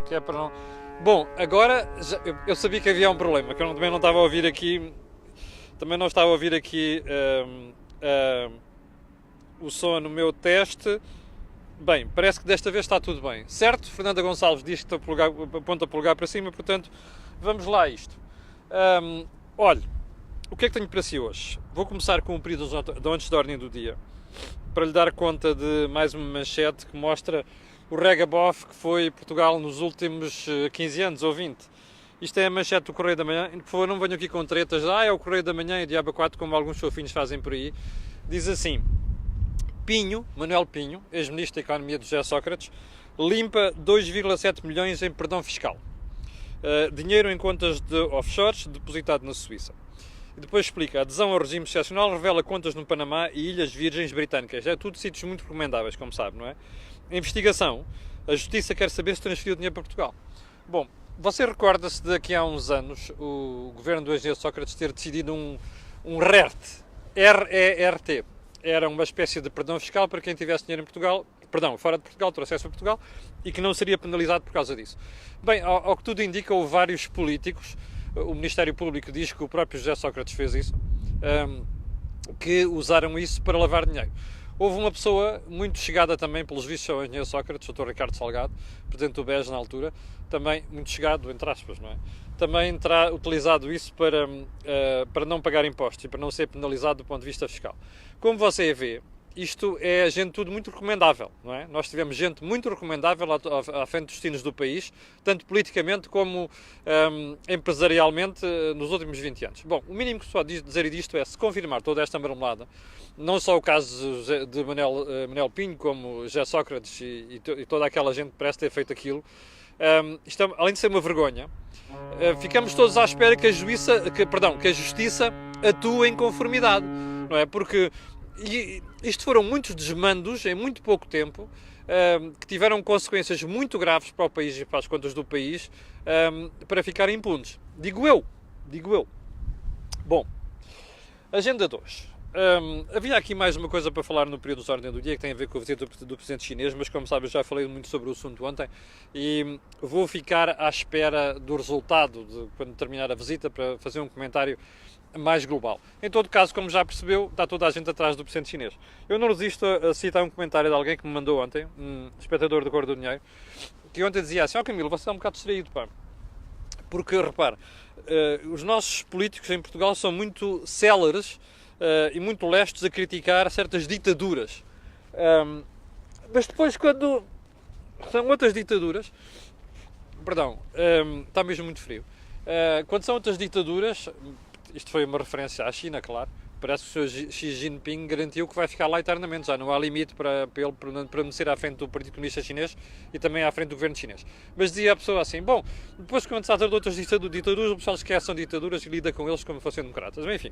que é para não... Bom, agora eu sabia que havia um problema, que eu também não estava a ouvir aqui, o som no meu teste. Bem, parece que desta vez está tudo bem. Certo? Fernanda Gonçalves diz que aponta a polegar para cima, portanto, vamos lá a isto. Olha, o que é que tenho para si hoje? Vou começar com o período de antes da ordem do dia, para lhe dar conta de mais uma manchete que mostra o regabof que foi Portugal nos últimos 15 anos ou 20. Isto é a manchete do Correio da Manhã. Por favor, não venham aqui com tretas. É o Correio da Manhã e Diabo 4, como alguns chofinhos fazem por aí. Diz assim: Pinho, Manuel Pinho, ex-ministro da Economia de José Sócrates, limpa 2,7 milhões em perdão fiscal. Dinheiro em contas de offshores depositado na Suíça. E depois explica: a adesão ao regime excepcional revela contas no Panamá e Ilhas Virgens Britânicas. É tudo sítios muito recomendáveis, como sabe, não é? Investigação. A Justiça quer saber se transferiu dinheiro para Portugal. Bom, você recorda-se de daqui a uns anos o governo do engenheiro Sócrates ter decidido um RERT. R-E-R-T. Era uma espécie de perdão fiscal para quem tivesse dinheiro em Portugal, fora de Portugal, trouxesse para Portugal, e que não seria penalizado por causa disso. Bem, ao que tudo indica, houve vários políticos, o Ministério Público diz que o próprio José Sócrates fez isso, que usaram isso para lavar dinheiro. Houve uma pessoa muito chegada também, pelos vistos, ao engenheiro Sócrates, o Dr. Ricardo Salgado, presidente do BES na altura, também muito chegado, entre aspas, não é? Também terá utilizado isso para não pagar impostos e para não ser penalizado do ponto de vista fiscal. Como você vê, isto é gente tudo muito recomendável, não é? Nós tivemos gente muito recomendável à frente dos destinos do país, tanto politicamente como empresarialmente, nos últimos 20 anos. Bom, o mínimo que se pode dizer disto é, se confirmar toda esta marmelada, não só o caso de Manuel Pinho, como José Sócrates e toda aquela gente que parece ter feito aquilo, isto, além de ser uma vergonha, ficamos todos à espera que a Justiça atue em conformidade, não é? Porque isto foram muitos desmandos em muito pouco tempo, que tiveram consequências muito graves para o país e para as contas do país, para ficarem impunes. Digo eu. Bom, agenda 2. Havia aqui mais uma coisa para falar no período de ordem do dia, que tem a ver com a visita do presidente chinês, mas como sabe eu já falei muito sobre o assunto ontem e vou ficar à espera do resultado de quando terminar a visita para fazer um comentário mais global. Em todo caso, como já percebeu, está toda a gente atrás do presidente chinês. Eu não resisto a citar um comentário de alguém que me mandou ontem, um espectador do Cor do Dinheiro, que ontem dizia assim: Camilo, você está um bocado distraído, pá. Porque, repare, os nossos políticos em Portugal são muito céleres e muito lestos a criticar certas ditaduras. Mas depois, quando são outras ditaduras... Perdão, está mesmo muito frio. Quando são outras ditaduras, isto foi uma referência à China, claro, parece que o Sr. Xi Jinping garantiu que vai ficar lá eternamente, já não há limite para ele permanecer à frente do Partido Comunista Chinês e também à frente do governo chinês. Mas dizia a pessoa assim: bom, depois quando se trata de outras ditaduras, o pessoal esquece que são ditaduras e lida com eles como se fossem democratas. Mas enfim,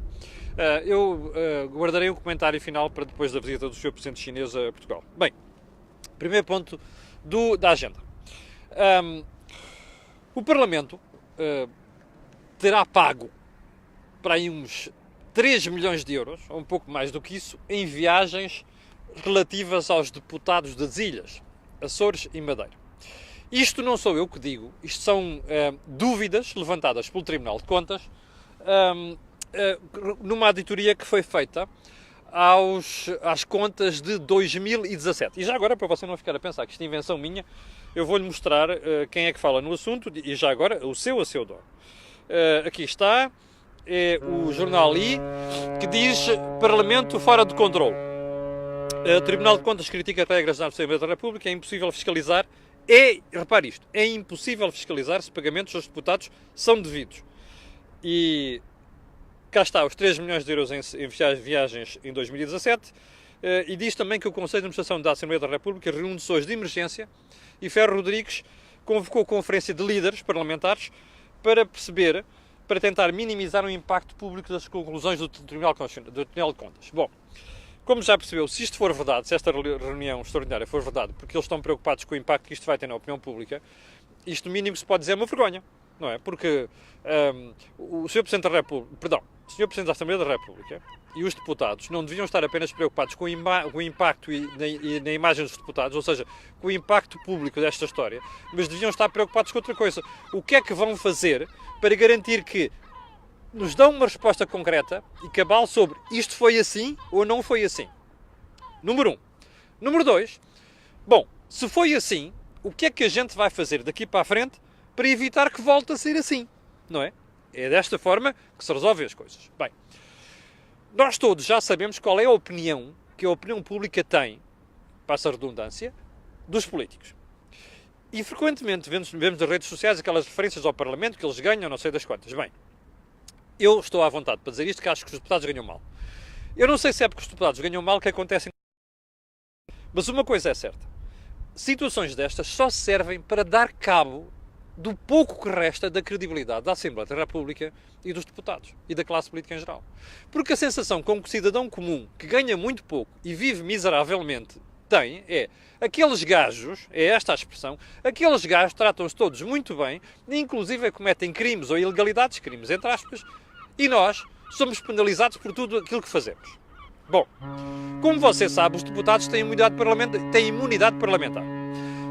eu guardarei um comentário final para depois da visita do Sr. Presidente Chinês a Portugal. Bem, primeiro ponto da agenda. O Parlamento terá pago para aí uns 3 milhões de euros, ou um pouco mais do que isso, em viagens relativas aos deputados das ilhas, Açores e Madeira. Isto não sou eu que digo, isto são dúvidas levantadas pelo Tribunal de Contas numa auditoria que foi feita às contas de 2017. E já agora, para você não ficar a pensar que isto é invenção minha, eu vou-lhe mostrar quem é que fala no assunto e já agora a seu dono. Aqui está. É o jornal I, que diz Parlamento fora de controle. O Tribunal de Contas critica as regras da Assembleia da República, é impossível fiscalizar. Repare isto, é impossível fiscalizar se pagamentos aos deputados são devidos. E cá está, os 3 milhões de euros em viagens em 2017, e diz também que o Conselho de Administração da Assembleia da República reúne-se hoje de emergência e Ferro Rodrigues convocou a conferência de líderes parlamentares para tentar minimizar o impacto público das conclusões do Tribunal de Contas. Bom, como já percebeu, se isto for verdade, se esta reunião extraordinária for verdade, porque eles estão preocupados com o impacto que isto vai ter na opinião pública, isto no mínimo se pode dizer uma vergonha, não é? Porque o Sr. Presidente da República, o Sr. Presidente da Assembleia da República e os deputados não deviam estar apenas preocupados com o impacto e na imagem dos deputados, ou seja, com o impacto público desta história, mas deviam estar preocupados com outra coisa. O que é que vão fazer para garantir que nos dão uma resposta concreta e cabal sobre isto foi assim ou não foi assim? Número 1. Número 2. Bom, se foi assim, o que é que a gente vai fazer daqui para a frente para evitar que volte a ser assim? Não é? É desta forma que se resolvem as coisas. Bem, nós todos já sabemos qual é a opinião que a opinião pública tem, passa a redundância, dos políticos. E frequentemente vemos nas redes sociais aquelas referências ao Parlamento que eles ganham, não sei das quantas. Bem, eu estou à vontade para dizer isto, que acho que os deputados ganham mal. Eu não sei se é porque os deputados ganham mal que acontecem. Mas uma coisa é certa. Situações destas só servem para dar cabo do pouco que resta da credibilidade da Assembleia da República e dos deputados e da classe política em geral. Porque a sensação com que o cidadão comum, que ganha muito pouco e vive miseravelmente, tem é aqueles gajos, é esta a expressão, aqueles gajos tratam-se todos muito bem, inclusive cometem crimes ou ilegalidades, crimes entre aspas, e nós somos penalizados por tudo aquilo que fazemos. Bom, como você sabe, os deputados têm imunidade parlamentar.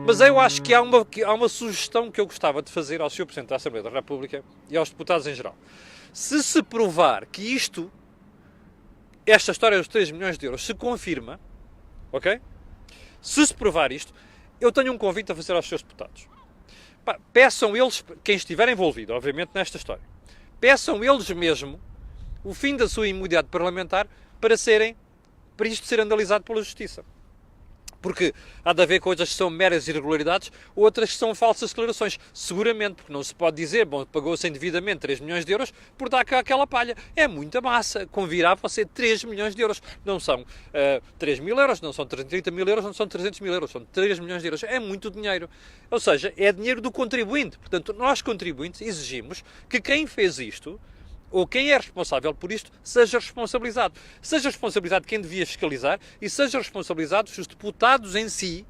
Mas eu acho que há uma sugestão que eu gostava de fazer ao Sr. Presidente da Assembleia da República e aos deputados em geral. Se provar que esta história dos 3 milhões de euros se confirma, ok? Se provar isto, eu tenho um convite a fazer aos seus deputados. Peçam eles, quem estiver envolvido, obviamente, nesta história, peçam eles mesmo o fim da sua imunidade parlamentar para isto ser analisado pela Justiça. Porque há de haver coisas que são meras irregularidades, outras que são falsas declarações. Seguramente, porque não se pode dizer, bom, pagou-se indevidamente 3 milhões de euros por dar cá aquela palha. É muita massa. Convirá-se a ser 3 milhões de euros. Não são 3 mil euros, não são 330 mil euros, não são 300 mil euros. São 3 milhões de euros. É muito dinheiro. Ou seja, é dinheiro do contribuinte. Portanto, nós contribuintes exigimos que quem fez isto, ou quem é responsável por isto, seja responsabilizado. Seja responsabilizado quem devia fiscalizar e seja responsabilizado se os deputados em si,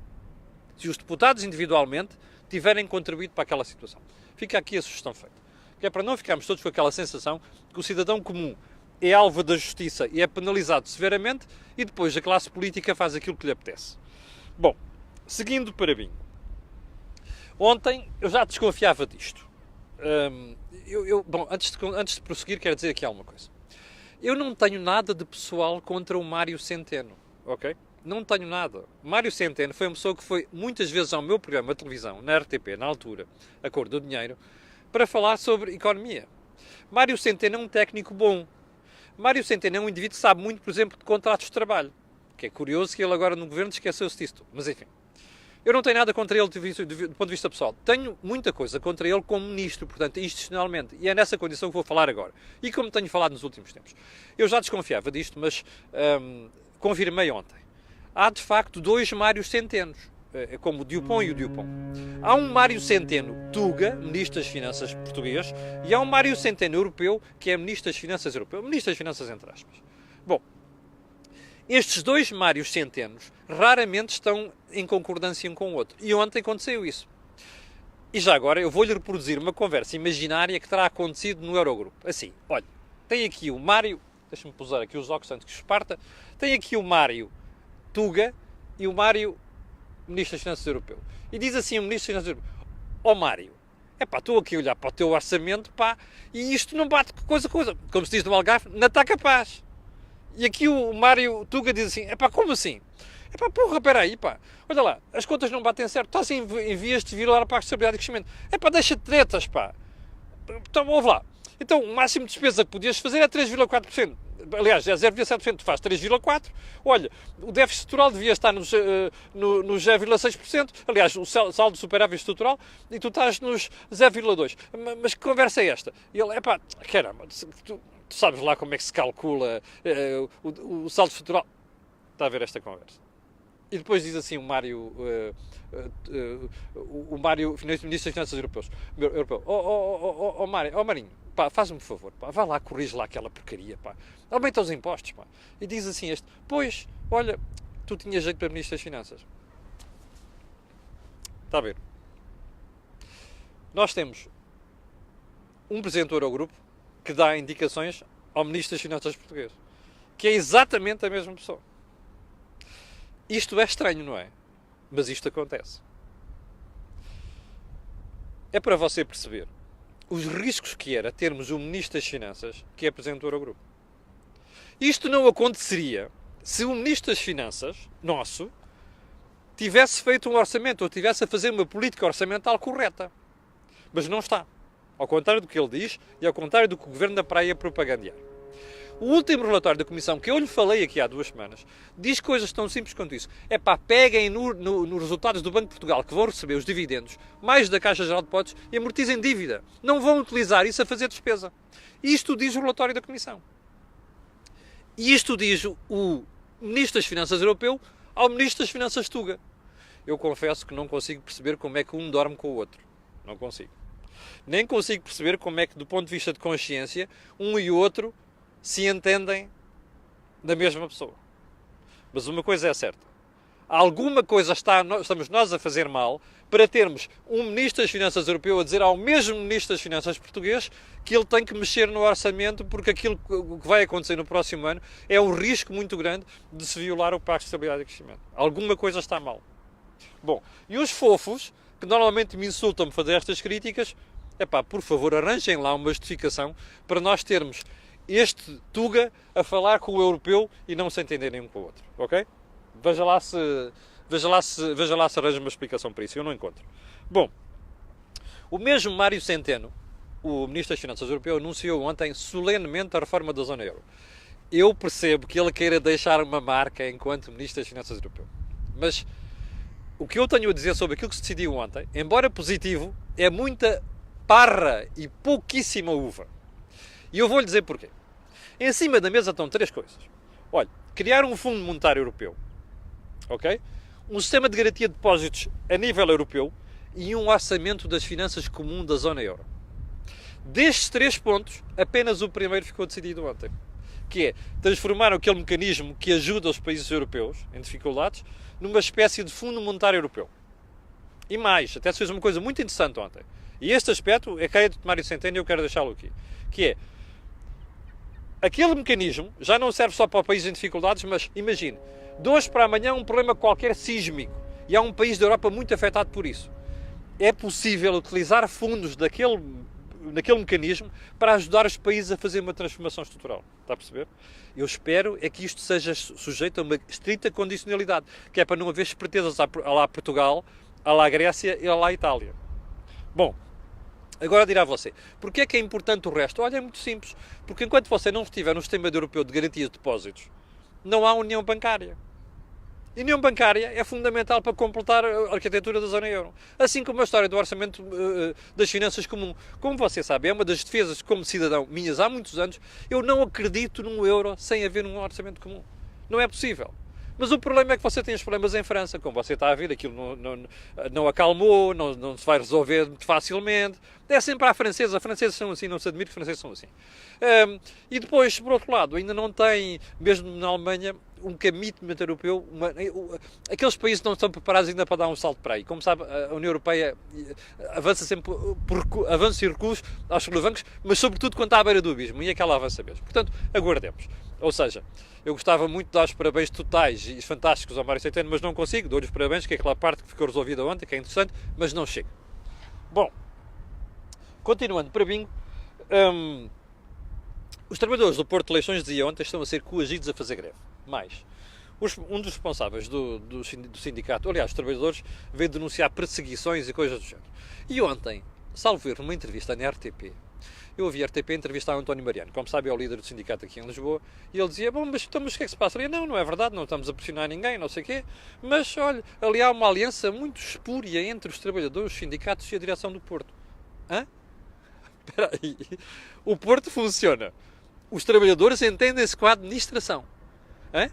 se os deputados individualmente, tiverem contribuído para aquela situação. Fica aqui a sugestão feita. Que é para não ficarmos todos com aquela sensação que o cidadão comum é alvo da justiça e é penalizado severamente e depois a classe política faz aquilo que lhe apetece. Bom, seguindo para mim. Ontem eu já desconfiava disto. Bom, antes de prosseguir, quero dizer aqui alguma coisa. Eu não tenho nada de pessoal contra o Mário Centeno, ok? Não tenho nada. Mário Centeno foi uma pessoa que foi muitas vezes ao meu programa de televisão, na RTP, na altura, A Cor do Dinheiro, para falar sobre economia. Mário Centeno é um técnico bom. Mário Centeno é um indivíduo que sabe muito, por exemplo, de contratos de trabalho, que é curioso que ele agora no governo esqueceu-se disso tudo. Mas enfim. Eu não tenho nada contra ele do ponto de vista pessoal. Tenho muita coisa contra ele como ministro, portanto, institucionalmente. E é nessa condição que vou falar agora. E como tenho falado nos últimos tempos. Eu já desconfiava disto, mas confirmei ontem. Há, de facto, 2 Mários Centenos, como o Dupont e o Dupont. Há um Mário Centeno Tuga, Ministro das Finanças português, e há um Mário Centeno Europeu, que é Ministro das Finanças Europeu. Ministro das Finanças, entre aspas. Bom, estes 2 Mários Centenos raramente estão em concordância um com o outro. E ontem aconteceu isso. E já agora eu vou-lhe reproduzir uma conversa imaginária que terá acontecido no Eurogrupo. Assim, olha, tem aqui o Mário, deixa-me pousar aqui os óculos antes que esparta, tem aqui o Mário Tuga e o Mário Ministro das Finanças Europeu. E diz assim o Ministro das Finanças Europeu, ó Mário, estou aqui a olhar para o teu orçamento, e isto não bate com coisa. Como se diz no Algarve, não está capaz. E aqui o Mário Tuga diz assim, como assim? Porra, peraí, olha lá, as contas não batem certo, estás em vias de virar para a estabilidade e crescimento. Deixa de tretas, Então, ouve lá. Então, o máximo de despesa que podias fazer é 3,4%. Aliás, é 0,7%, tu fazes 3,4%. Olha, o déficit estrutural devia estar nos 0,6%. Aliás, o saldo superávit estrutural, e tu estás nos 0,2%. Mas que conversa é esta? E ele, caramba, tu sabes lá como é que se calcula o saldo estrutural. Está a ver esta conversa. E depois diz assim o Mário, Ministro das Finanças Europeu, Marinho, faz-me um favor, vá lá, corrige lá aquela porcaria, aumenta os impostos, E diz assim pois, olha, tu tinhas jeito para Ministro das Finanças. Está a ver? Nós temos um Presidente do Eurogrupo que dá indicações ao Ministro das Finanças português, que é exatamente a mesma pessoa. Isto é estranho, não é? Mas isto acontece. É para você perceber os riscos que era termos um Ministro das Finanças que é presidente do Eurogrupo. Isto não aconteceria se o Ministro das Finanças, nosso, tivesse feito um orçamento ou tivesse a fazer uma política orçamental correta. Mas não está. Ao contrário do que ele diz e ao contrário do que o Governo da Praia propagandear. O último relatório da Comissão, que eu lhe falei aqui há 2 semanas, diz coisas tão simples quanto isso. É pá, peguem nos resultados do Banco de Portugal, que vão receber os dividendos, mais da Caixa Geral de Depósitos, e amortizem dívida. Não vão utilizar isso a fazer despesa. Isto diz o relatório da Comissão. E isto diz o Ministro das Finanças Europeu ao Ministro das Finanças Tuga. Eu confesso que não consigo perceber como é que um dorme com o outro. Não consigo. Nem consigo perceber como é que, do ponto de vista de consciência, um e o outro se entendem da mesma pessoa. Mas uma coisa é certa. Alguma coisa estamos nós a fazer mal para termos um Ministro das Finanças Europeu a dizer ao mesmo Ministro das Finanças português que ele tem que mexer no orçamento porque aquilo que vai acontecer no próximo ano é um risco muito grande de se violar o Pacto de Estabilidade e Crescimento. Alguma coisa está mal. Bom, e os fofos, que normalmente me insultam-me fazer estas críticas, epá, por favor, arranjem lá uma justificação para nós termos este Tuga a falar com o europeu e não se entenderem um com o outro, ok? Veja lá se arranja uma explicação para isso, eu não encontro. Bom, o mesmo Mário Centeno, o Ministro das Finanças Europeu, anunciou ontem solenemente a reforma da Zona Euro. Eu percebo que ele queira deixar uma marca enquanto Ministro das Finanças Europeu, mas o que eu tenho a dizer sobre aquilo que se decidiu ontem, embora positivo, é muita parra e pouquíssima uva. E eu vou-lhe dizer porquê. Em cima da mesa estão 3 coisas. Olha, criar um Fundo Monetário Europeu, ok? Um sistema de garantia de depósitos a nível europeu e um orçamento das finanças comum da zona euro. Destes 3 pontos, apenas o primeiro ficou decidido ontem, que é transformar aquele mecanismo que ajuda os países europeus em dificuldades numa espécie de Fundo Monetário Europeu. E mais, até se fez uma coisa muito interessante ontem. E este aspecto é que é de Mário Centeno e eu quero deixá-lo aqui. Que é, aquele mecanismo já não serve só para países em dificuldades, mas imagine, de hoje para amanhã um problema qualquer sísmico e há um país da Europa muito afetado por isso. É possível utilizar fundos naquele mecanismo para ajudar os países a fazer uma transformação estrutural. Está a perceber? Eu espero é que isto seja sujeito a uma estrita condicionalidade, que é para não haver espertezas a lá Portugal, a lá Grécia e a lá Itália. Bom, agora dirá você, porquê é que é importante o resto? Olha, é muito simples, porque enquanto você não estiver no sistema europeu de garantia de depósitos, não há união bancária. A união bancária é fundamental para completar a arquitetura da zona euro. Assim como a história do orçamento das finanças comum. Como você sabe, é uma das defesas como cidadão minhas há muitos anos. Eu não acredito num euro sem haver um orçamento comum. Não é possível. Mas o problema é que você tem os problemas em França. Como você está a ver, aquilo não acalmou, não se vai resolver muito facilmente. É sempre à francesa. Os franceses são assim, não se admira que os franceses são assim. E depois, por outro lado, ainda não tem, mesmo na Alemanha, um commitment europeu. Aqueles países não estão preparados ainda para dar um salto para aí. Como sabe, a União Europeia avança sempre por avanços e recuos aos solavancos, mas sobretudo quando está à beira do abismo. E é que ela avança mesmo. Portanto, aguardemos. Ou seja, eu gostava muito de dar os parabéns totais e fantásticos ao Mário Centeno, mas não consigo. Dou-lhe os parabéns, que é aquela parte que ficou resolvida ontem, que é interessante, mas não chega. Bom, continuando para bingo, os trabalhadores do Porto de Leixões dizia ontem estão a ser coagidos a fazer greve. Mais, um dos responsáveis do sindicato, aliás, os trabalhadores, veio denunciar perseguições e coisas do género. E ontem, salvo erro, numa entrevista na RTP, eu ouvi a RTP entrevistar o António Mariano, como sabe é o líder do sindicato aqui em Lisboa, e ele dizia, bom, mas o que é que se passa ali? Não é verdade, não estamos a pressionar ninguém, não sei o quê, mas olha, ali há uma aliança muito espúria entre os trabalhadores, os sindicatos e a direção do Porto. Hã? Espera aí, o Porto funciona, os trabalhadores entendem-se com a administração. Hã?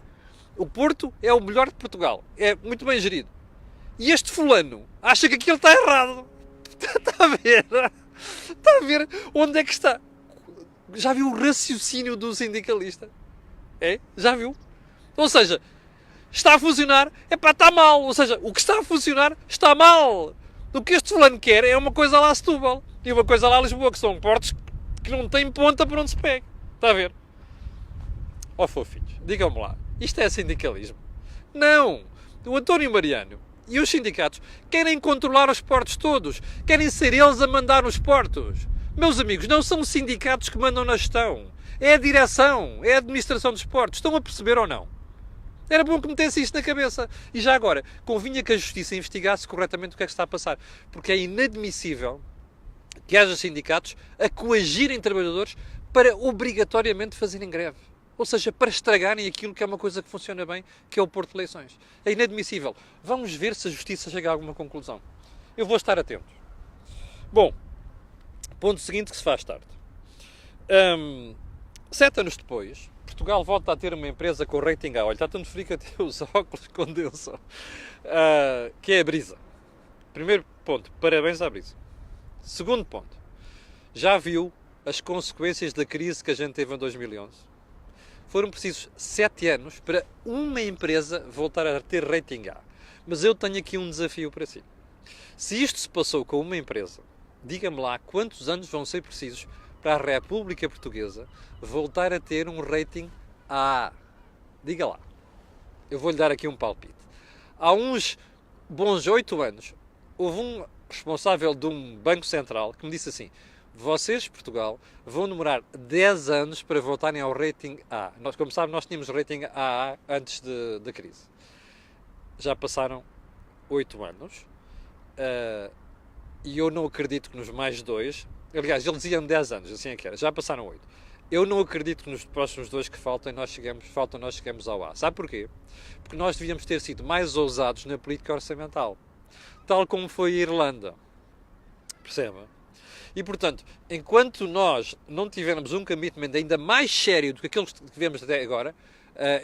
O Porto é o melhor de Portugal, é muito bem gerido. E este fulano acha que aquilo está errado. Está a ver? Está a ver onde é que está? Já viu o raciocínio do sindicalista? É? Já viu? Ou seja, está a funcionar, está mal. Ou seja, o que está a funcionar está mal. O que este fulano quer é uma coisa lá Setúbal e uma coisa lá Lisboa, que são portos que não têm ponta por onde se pega. Está a ver? Ó fofinhos, digam-me lá, isto é sindicalismo? Não! O António Mariano e os sindicatos querem controlar os portos todos, querem ser eles a mandar os portos. Meus amigos, não são os sindicatos que mandam na gestão, é a direção, é a administração dos portos. Estão a perceber ou não? Era bom que metesse isso na cabeça. E já agora, convinha que a Justiça investigasse corretamente o que é que está a passar, porque é inadmissível que haja sindicatos a coagirem trabalhadores para obrigatoriamente fazerem greve. Ou seja, para estragarem aquilo que é uma coisa que funciona bem, que é o Porto de Eleições. É inadmissível. Vamos ver se a Justiça chega a alguma conclusão. Eu vou estar atento. Bom, ponto seguinte que se faz tarde. 7 anos depois, Portugal volta a ter uma empresa com rating A. Olha, está tanto frio que até os óculos condensam. Que é a Brisa. Primeiro ponto, parabéns à Brisa. Segundo ponto, já viu as consequências da crise que a gente teve em 2011? Foram precisos 7 anos para uma empresa voltar a ter rating A. Mas eu tenho aqui um desafio para si. Se isto se passou com uma empresa, diga-me lá quantos anos vão ser precisos para a República Portuguesa voltar a ter um rating A. Diga lá. Eu vou-lhe dar aqui um palpite. Há uns bons 8 anos, houve um responsável de um banco central que me disse assim: vocês, Portugal, vão demorar 10 anos para voltarem ao rating A. Nós, como sabem, nós tínhamos rating AA antes da crise. Já passaram 8 anos e eu não acredito que nos mais 2, aliás, eles diziam 10 anos, assim é que era, já passaram 8. Eu não acredito que nos próximos 2 que faltam nós chegamos ao A. Sabe porquê? Porque nós devíamos ter sido mais ousados na política orçamental, tal como foi a Irlanda. Perceba? E, portanto, enquanto nós não tivermos um commitment ainda mais sério do que aqueles que tivemos até agora,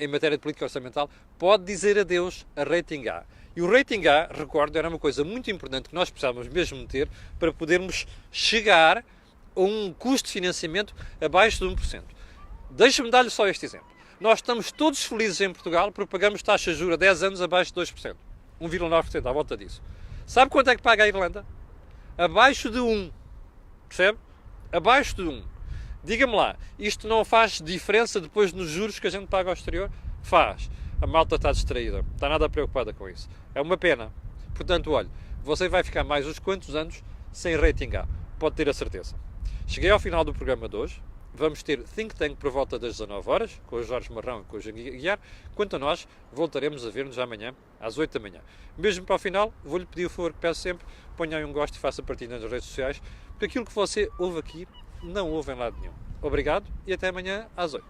em matéria de política orçamental, pode dizer adeus a rating A. E o rating A, recordo, era uma coisa muito importante que nós precisávamos mesmo ter para podermos chegar a um custo de financiamento abaixo de 1%. Deixa-me dar-lhe só este exemplo. Nós estamos todos felizes em Portugal porque pagamos taxa de juros a 10 anos abaixo de 2%. 1,9% à volta disso. Sabe quanto é que paga a Irlanda? Abaixo de 1%. Percebe? Abaixo de 1. Diga-me lá, isto não faz diferença depois nos juros que a gente paga ao exterior? Faz. A malta está distraída, não está nada preocupada com isso. É uma pena. Portanto, olha, você vai ficar mais uns quantos anos sem rating A. Pode ter a certeza. Cheguei ao final do programa de hoje. Vamos ter Think Tank por volta das 19 horas, com o Jorge Marrão e com o João Guiar. Quanto a nós, voltaremos a ver-nos amanhã, às 8 da manhã. Mesmo para o final, vou-lhe pedir o favor que peço sempre, ponha aí um gosto e faça partilha nas redes sociais, porque aquilo que você ouve aqui, não ouve em lado nenhum. Obrigado e até amanhã às 8.